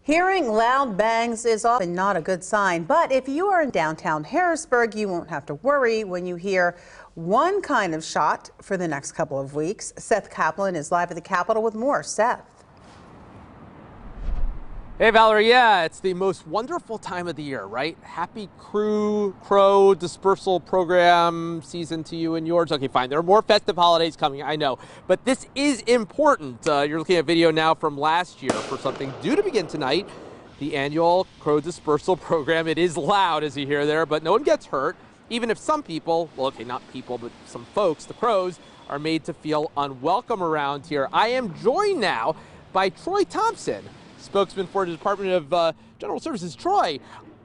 Hearing loud bangs is often not a good sign, but if you are in downtown Harrisburg, you won't have to worry when you hear one kind of shot for the next couple of weeks. Seth Kaplan is live at the Capitol with more. Seth. Hey Valerie, yeah, it's the most wonderful time of the year, right? Happy Crow Dispersal Program season to you and yours. Okay, fine, there are more festive holidays coming, I know, but this is important. You're looking at video now from last year for something due to begin tonight, the annual Crow Dispersal Program. It is loud, as you hear there, but no one gets hurt, even if some people, well, okay, not people, but some folks, the crows, are made to feel unwelcome around here. I am joined now by Troy Thompson, spokesman for the Department of General Services. Troy,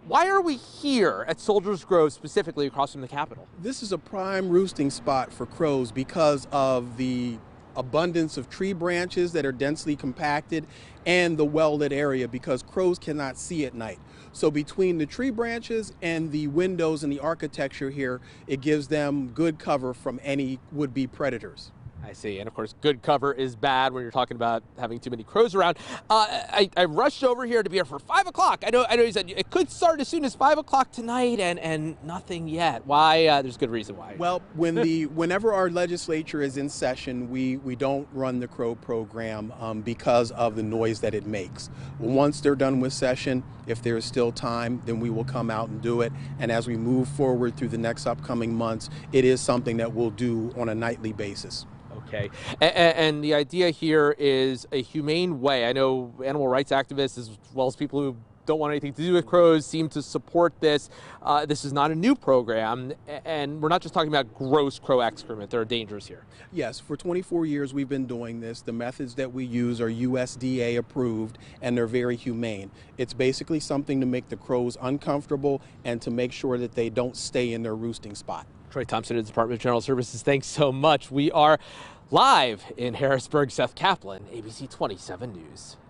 why are we here at Soldiers Grove, specifically across from the Capitol? This is a prime roosting spot for crows because of the abundance of tree branches that are densely compacted and the well-lit area, because crows cannot see at night. So between the tree branches and the windows and the architecture here, it gives them good cover from any would-be predators. I see. And of course, good cover is bad when you're talking about having too many crows around. I rushed over here to be here for 5 o'clock. I know you said it could start as soon as 5 o'clock tonight and nothing yet. Why? There's good reason why. Well, whenever our legislature is in session, we don't run the crow program because of the noise that it makes. Once they're done with session, if there is still time, then we will come out and do it. And as we move forward through the next upcoming months, it is something that we'll do on a nightly basis. Okay, and the idea here is a humane way. I know animal rights activists, as well as people who don't want anything to do with crows, seem to support this. This is not a new program, and we're not just talking about gross crow excrement. There are dangers here. Yes, for 24 years we've been doing this. The methods that we use are USDA approved, and they're very humane. It's basically something to make the crows uncomfortable and to make sure that they don't stay in their roosting spot. Troy Thompson of the Department of General Services, thanks so much. We are live in Harrisburg. Seth Kaplan, ABC 27 News.